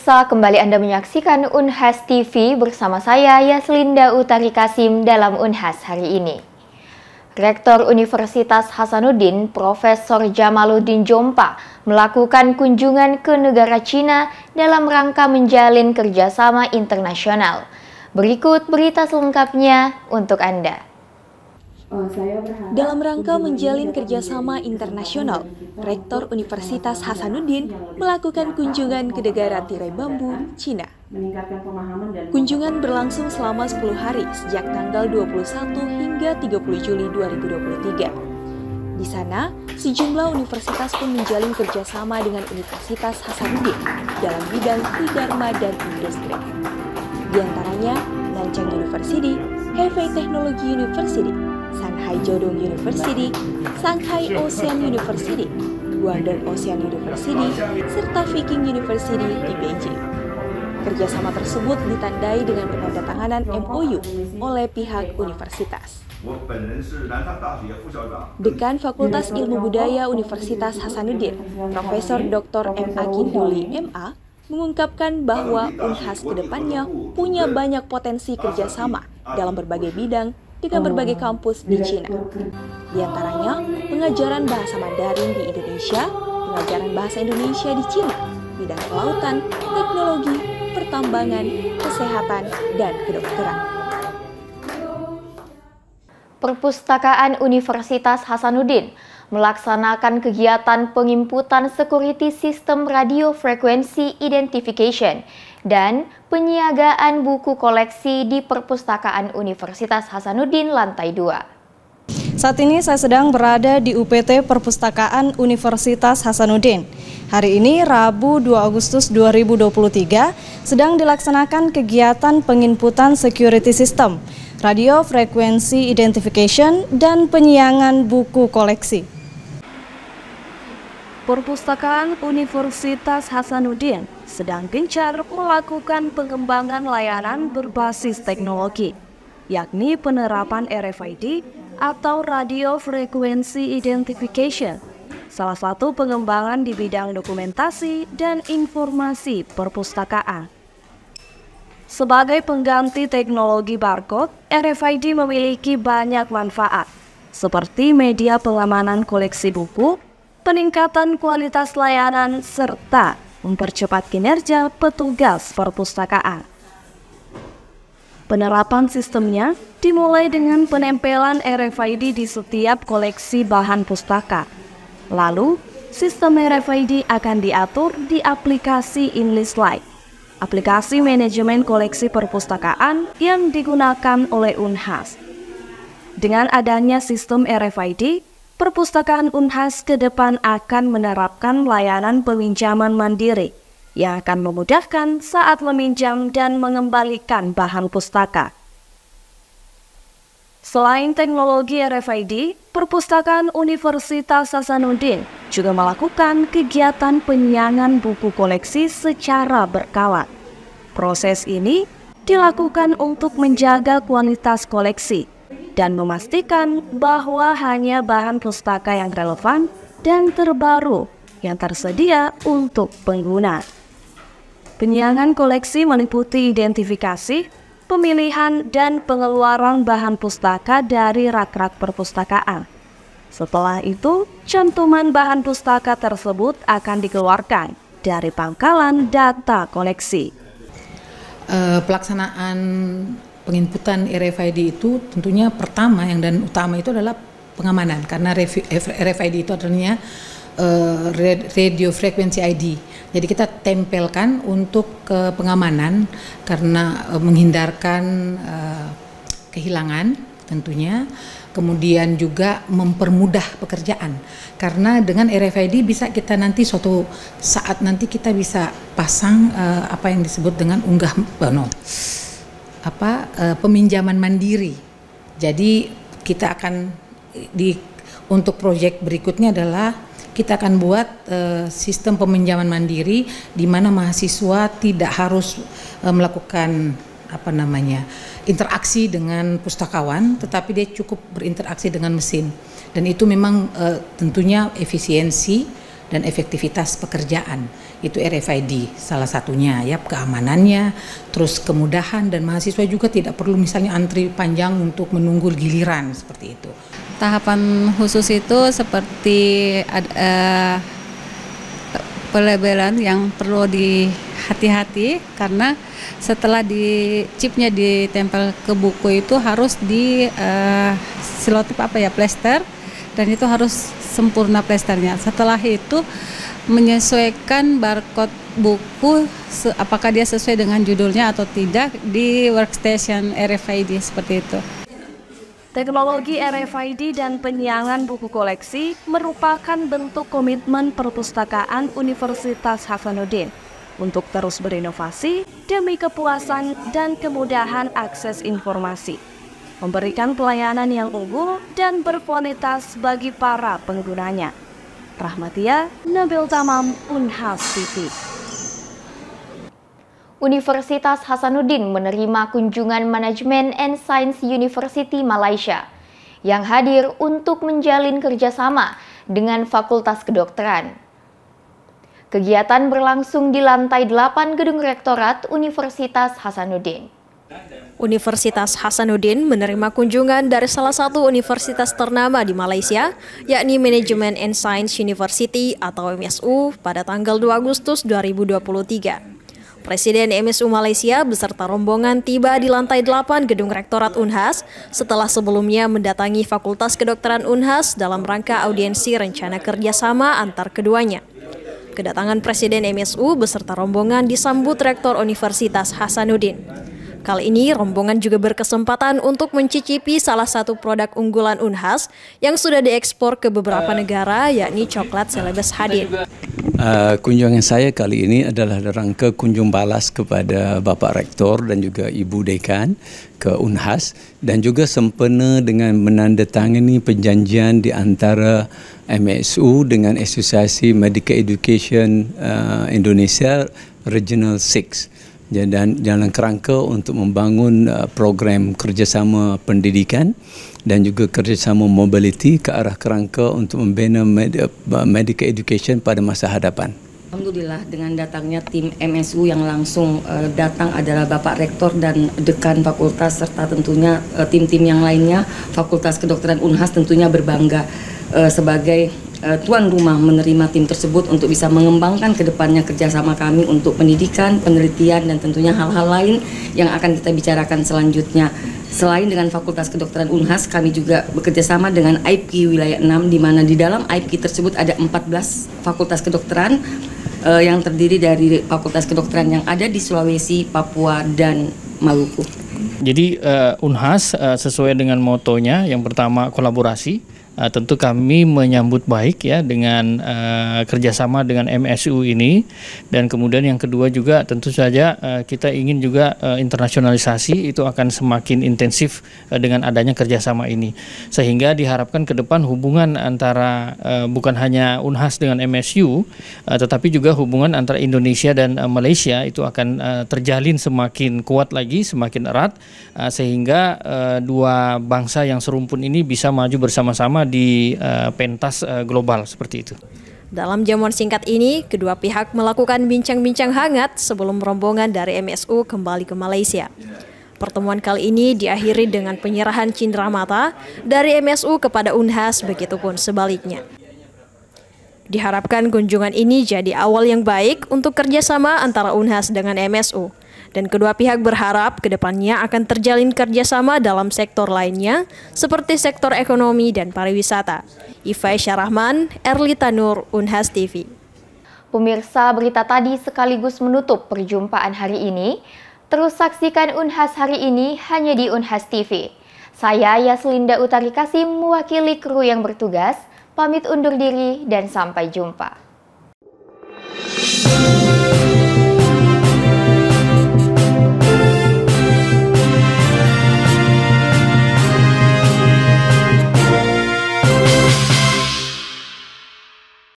Pemirsa, kembali Anda menyaksikan Unhas TV bersama saya Yaslinda Utari Kasim dalam Unhas hari ini. Rektor Universitas Hasanuddin, Profesor Jamaluddin Jompa, melakukan kunjungan ke negara Cina dalam rangka menjalin kerjasama internasional. Berikut berita selengkapnya untuk Anda. Dalam rangka menjalin kerjasama internasional, Rektor Universitas Hasanuddin melakukan kunjungan ke negara tirai bambu, Cina. Kunjungan berlangsung selama 10 hari sejak tanggal 21 hingga 30 Juli 2023. Di sana, sejumlah universitas pun menjalin kerjasama dengan Universitas Hasanuddin dalam bidang Tridharma dan industri. Di antaranya, Nanchang University, Hefei Technology University, Shanghai Jiaodong University, Shanghai Ocean University, Guangdong Ocean University, serta Viking University di Beijing. Kerjasama tersebut ditandai dengan penandatanganan MOU oleh pihak universitas. Dekan Fakultas Ilmu Budaya Universitas Hasanuddin, Profesor Dr. M.A. Kinduli, MA, mengungkapkan bahwa Unhas kedepannya punya banyak potensi kerjasama dalam berbagai bidang dengan berbagai kampus di Cina. Di antaranya, pengajaran bahasa Mandarin di Indonesia, pengajaran bahasa Indonesia di Cina, bidang kelautan, teknologi, pertambangan, kesehatan, dan kedokteran. Perpustakaan Universitas Hasanuddin melaksanakan kegiatan penginputan security system radio frequency identification dan penyiagaan buku koleksi di Perpustakaan Universitas Hasanuddin lantai 2. Saat ini saya sedang berada di UPT Perpustakaan Universitas Hasanuddin. Hari ini Rabu 2 Agustus 2023 sedang dilaksanakan kegiatan penginputan security system, radio frequency identification, dan penyiangan buku koleksi. Perpustakaan Universitas Hasanuddin sedang gencar melakukan pengembangan layanan berbasis teknologi, yakni penerapan RFID atau Radio Frequency Identification, salah satu pengembangan di bidang dokumentasi dan informasi perpustakaan. Sebagai pengganti teknologi barcode, RFID memiliki banyak manfaat, seperti media pengamanan koleksi buku, peningkatan kualitas layanan, serta mempercepat kinerja petugas perpustakaan. Penerapan sistemnya dimulai dengan penempelan RFID di setiap koleksi bahan pustaka. Lalu, sistem RFID akan diatur di aplikasi InListLite, aplikasi manajemen koleksi perpustakaan yang digunakan oleh Unhas. Dengan adanya sistem RFID, Perpustakaan Unhas ke depan akan menerapkan layanan peminjaman mandiri yang akan memudahkan saat meminjam dan mengembalikan bahan pustaka. Selain teknologi RFID, Perpustakaan Universitas Hasanuddin juga melakukan kegiatan penyiangan buku koleksi secara berkala. Proses ini dilakukan untuk menjaga kualitas koleksi dan memastikan bahwa hanya bahan pustaka yang relevan dan terbaru yang tersedia untuk pengguna. Penyiangan koleksi meliputi identifikasi, pemilihan, dan pengeluaran bahan pustaka dari rak-rak perpustakaan. Setelah itu, cantuman bahan pustaka tersebut akan dikeluarkan dari pangkalan data koleksi. Pelaksanaan penginputan RFID itu tentunya pertama yang dan utama itu adalah pengamanan, karena RFID itu artinya radio frequency ID. Jadi kita tempelkan untuk pengamanan karena menghindarkan kehilangan tentunya, kemudian juga mempermudah pekerjaan karena dengan RFID bisa kita nanti suatu saat nanti kita bisa pasang apa yang disebut dengan peminjaman mandiri. Jadi kita akan untuk proyek berikutnya adalah kita akan buat sistem peminjaman mandiri di mana mahasiswa tidak harus melakukan interaksi dengan pustakawan, tetapi dia cukup berinteraksi dengan mesin. Dan itu memang tentunya efisiensi dan efektivitas pekerjaan. itu RFID salah satunya ya, keamanannya, terus kemudahan, dan mahasiswa juga tidak perlu misalnya antri panjang untuk menunggu giliran seperti itu. Tahapan khusus itu seperti pelabelan yang perlu hati-hati, karena setelah chipnya ditempel ke buku itu harus di selotip plester, dan itu harus sempurna plesternya. Setelah itu menyesuaikan barcode buku apakah dia sesuai dengan judulnya atau tidak di workstation RFID seperti itu. Teknologi RFID dan penyiangan buku koleksi merupakan bentuk komitmen Perpustakaan Universitas Hasanuddin untuk terus berinovasi demi kepuasan dan kemudahan akses informasi, memberikan pelayanan yang unggul dan berkualitas bagi para penggunanya. Rahmatia, Nabil Tamam, Unhas TV. Universitas Hasanuddin menerima kunjungan Manajemen and Science University Malaysia yang hadir untuk menjalin kerjasama dengan Fakultas Kedokteran. Kegiatan berlangsung di lantai 8 Gedung Rektorat Universitas Hasanuddin. Universitas Hasanuddin menerima kunjungan dari salah satu universitas ternama di Malaysia, yakni Management and Science University atau MSU pada tanggal 2 Agustus 2023. Presiden MSU Malaysia beserta rombongan tiba di lantai 8 Gedung Rektorat Unhas setelah sebelumnya mendatangi Fakultas Kedokteran Unhas dalam rangka audiensi rencana kerjasama antar keduanya. Kedatangan Presiden MSU beserta rombongan disambut Rektor Universitas Hasanuddin. Kali ini rombongan juga berkesempatan untuk mencicipi salah satu produk unggulan Unhas yang sudah diekspor ke beberapa negara, yakni coklat Celebes Hadin. Kunjungan saya kali ini adalah rangka kunjung balas kepada Bapak Rektor dan juga Ibu Dekan ke Unhas, dan juga sempena dengan menandatangani perjanjian di antara MSU dengan Asosiasi Medical Education Indonesia Regional 6. Dan dalam kerangka untuk membangun program kerjasama pendidikan dan juga kerjasama mobility ke arah kerangka untuk membina medical education pada masa hadapan. Alhamdulillah, dengan datangnya tim MSU yang langsung datang adalah Bapak Rektor dan Dekan Fakultas serta tentunya tim-tim yang lainnya. Fakultas Kedokteran Unhas tentunya berbangga sebagai tuan rumah menerima tim tersebut untuk bisa mengembangkan ke depannya kerjasama kami untuk pendidikan, penelitian, dan tentunya hal-hal lain yang akan kita bicarakan selanjutnya. Selain dengan Fakultas Kedokteran Unhas, kami juga bekerjasama dengan IPK Wilayah 6, di mana di dalam IPK tersebut ada 14 fakultas kedokteran yang terdiri dari fakultas kedokteran yang ada di Sulawesi, Papua, dan Maluku. Jadi Unhas sesuai dengan motonya, yang pertama kolaborasi. Tentu kami menyambut baik ya dengan kerjasama dengan MSU ini, dan kemudian yang kedua juga tentu saja kita ingin juga internasionalisasi itu akan semakin intensif dengan adanya kerjasama ini, sehingga diharapkan ke depan hubungan antara bukan hanya Unhas dengan MSU tetapi juga hubungan antara Indonesia dan Malaysia itu akan terjalin semakin kuat lagi, semakin erat, sehingga dua bangsa yang serumpun ini bisa maju bersama-sama di pentas global seperti itu. Dalam jamuan singkat ini, kedua pihak melakukan bincang-bincang hangat sebelum rombongan dari MSU kembali ke Malaysia. Pertemuan kali ini diakhiri dengan penyerahan cindera mata dari MSU kepada Unhas, begitupun sebaliknya. Diharapkan kunjungan ini jadi awal yang baik untuk kerjasama antara Unhas dengan MSU. Dan kedua pihak berharap kedepannya akan terjalin kerjasama dalam sektor lainnya, seperti sektor ekonomi dan pariwisata. Ifai Syarahman, Erlita Nur, Unhas TV. Pemirsa, berita tadi sekaligus menutup perjumpaan hari ini. Terus saksikan Unhas hari ini hanya di Unhas TV. Saya Yaslinda Utari Kasim, mewakili kru yang bertugas, pamit undur diri dan sampai jumpa.